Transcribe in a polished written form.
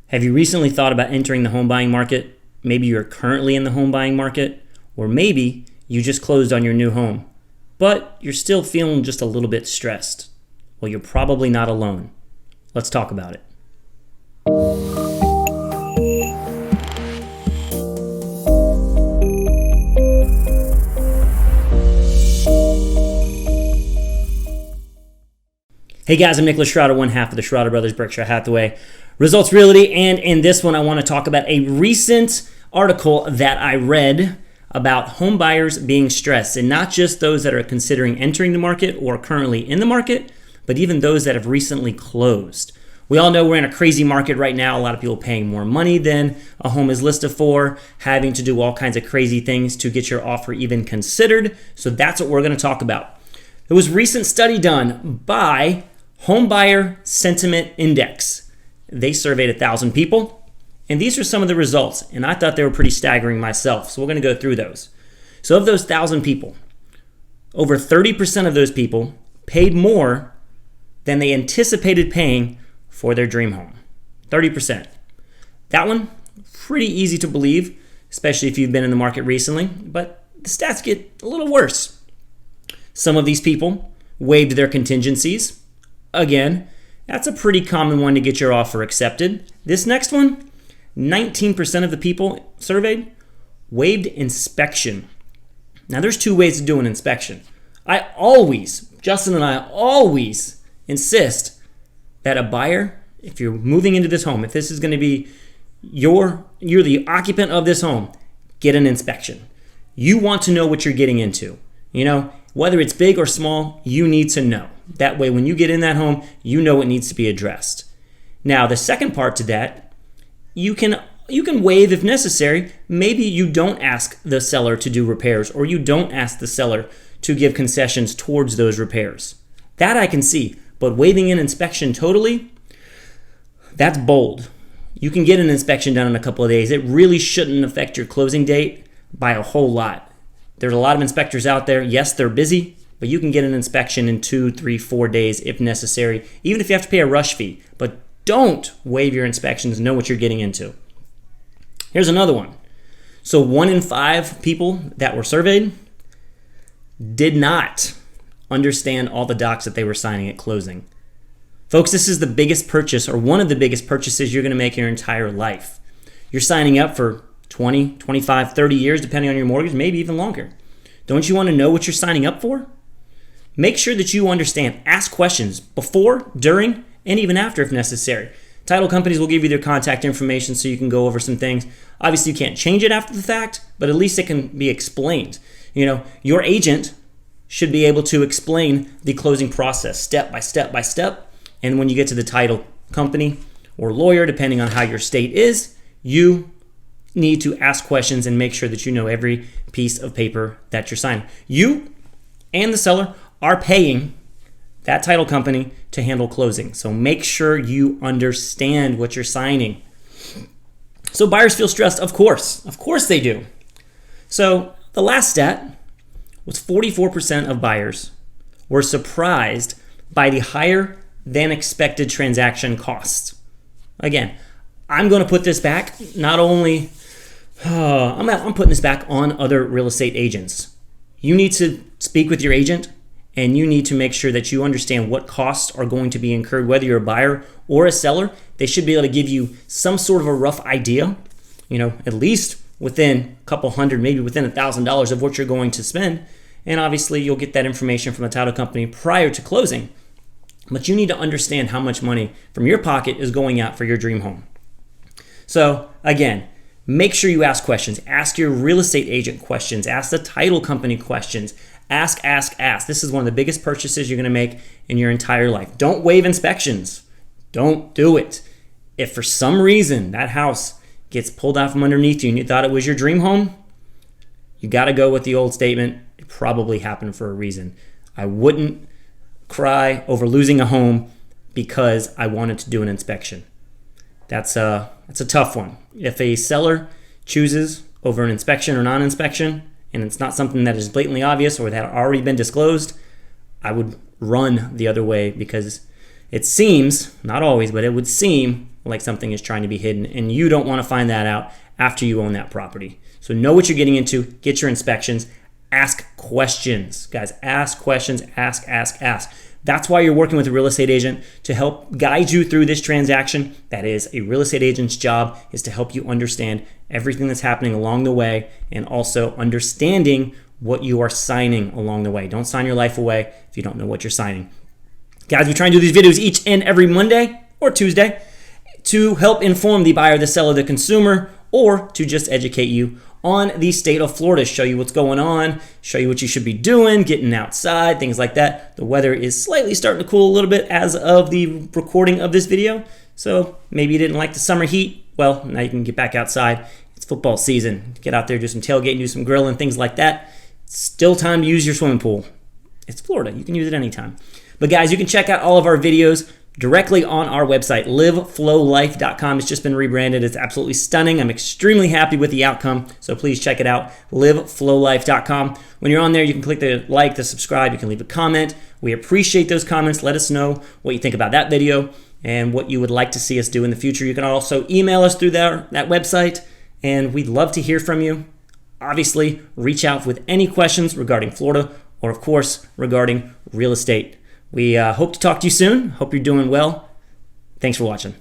Have you recently thought about entering the home buying market? Maybe you're currently in the home buying market, or maybe you just closed on your new home, but you're still feeling just a little bit stressed. Well, you're probably not alone. Let's talk about it. Hey guys, I'm Nicholas Shrouder, one half of the Shrouder Brothers, Berkshire Hathaway Results Realty, and in this one I want to talk about a recent article that I read about home buyers being stressed, and not just those that are considering entering the market or currently in the market, but even those that have recently closed. We all know we're in a crazy market right now. A lot of people paying more money than a home is listed for, having to do all kinds of crazy things to get your offer even considered. So that's what we're going to talk about. There was a recent study done by Homebuyer Sentiment Index. They surveyed 1,000 people, and these are some of the results, and I thought they were pretty staggering myself, so we're going to go through those. So of those 1,000 people, over 30% of those people paid more than they anticipated paying for their dream home. 30%. That one, pretty easy to believe, especially if you've been in the market recently, but the stats get a little worse. Some of these people waived their contingencies. Again, that's a pretty common one to get your offer accepted. This next one, 19% of the people surveyed waived inspection. Now, there's two ways to do an inspection. Justin and I always insist that a buyer, if you're moving into this home, if this is going to be you're the occupant of this home, get an inspection. You want to know what you're getting into. Whether it's big or small, you need to know. That way, when you get in that home, you know it needs to be addressed. Now, the second part to that, you can waive if necessary. Maybe you don't ask the seller to do repairs, or you don't ask the seller to give concessions towards those repairs. That I can see, but waiving an inspection totally, that's bold. You can get an inspection done in a couple of days. It really shouldn't affect your closing date by a whole lot. There's a lot of inspectors out there. Yes, they're busy, but you can get an inspection in 2, 3, 4 days if necessary, even if you have to pay a rush fee. But don't waive your inspections. Know what you're getting into. Here's another one. So 1 in 5 people that were surveyed did not understand all the docs that they were signing at closing. Folks, this is the biggest purchase, or one of the biggest purchases you're going to make in your entire life. You're signing up for 20, 25, 30 years, depending on your mortgage, maybe even longer. Don't you want to know what you're signing up for? Make sure that you understand. Ask questions before, during, and even after if necessary. Title companies will give you their contact information so you can go over some things. Obviously, you can't change it after the fact, but at least it can be explained. Your agent should be able to explain the closing process step by step by step. And when you get to the title company or lawyer, depending on how your state is, you need to ask questions and make sure that you know every piece of paper that you're signing. You and the seller are paying that title company to handle closing. So make sure you understand what you're signing. So buyers feel stressed, of course. Of course they do. So the last stat was 44% of buyers were surprised by the higher than expected transaction costs. Again, I'm going to put this back I'm putting this back on other real estate agents. You need to speak with your agent, and you need to make sure that you understand what costs are going to be incurred, whether you're a buyer or a seller. They should be able to give you some sort of a rough idea, at least within a couple hundred, maybe within $1,000 of what you're going to spend. And obviously, you'll get that information from the title company prior to closing. But you need to understand how much money from your pocket is going out for your dream home. So again, make sure you ask questions. Ask your real estate agent questions. Ask the title company questions. Ask. This is one of the biggest purchases you're going to make in your entire life. Don't waive inspections. Don't do it. If for some reason that house gets pulled out from underneath you and you thought it was your dream home, you got to go with the old statement. It probably happened for a reason. I wouldn't cry over losing a home because I wanted to do an inspection. That's a tough one. If a seller chooses over an inspection or non-inspection, and it's not something that is blatantly obvious or that had already been disclosed, I would run the other way, because it seems, not always, but it would seem like something is trying to be hidden, and you don't want to find that out after you own that property. So know what you're getting into, get your inspections, ask questions. Guys, ask questions, ask. That's why you're working with a real estate agent, to help guide you through this transaction. That is, a real estate agent's job is to help you understand everything that's happening along the way, and also understanding what you are signing along the way. Don't sign your life away if you don't know what you're signing. Guys, we try and do these videos each and every Monday or Tuesday to help inform the buyer, the seller, the consumer, or to just educate you on the state of Florida, show you what's going on, show you what you should be doing, getting outside, things like that. The weather is slightly starting to cool a little bit as of the recording of this video, so maybe you didn't like the summer heat. Well, now you can get back outside. It's football season. Get out there, do some tailgating, do some grilling, things like that. It's still time to use your swimming pool. It's Florida. You can use it anytime. But guys, you can check out all of our videos directly on our website, liveflowlife.com. It's just been rebranded. It's absolutely stunning. I'm extremely happy with the outcome, so please check it out, liveflowlife.com. When you're on there, you can click the like, the subscribe, you can leave a comment. We appreciate those comments. Let us know what you think about that video and what you would like to see us do in the future. You can also email us through that website, and we'd love to hear from you. Obviously, reach out with any questions regarding Florida, or of course, regarding real estate. We hope to talk to you soon. Hope you're doing well. Thanks for watching.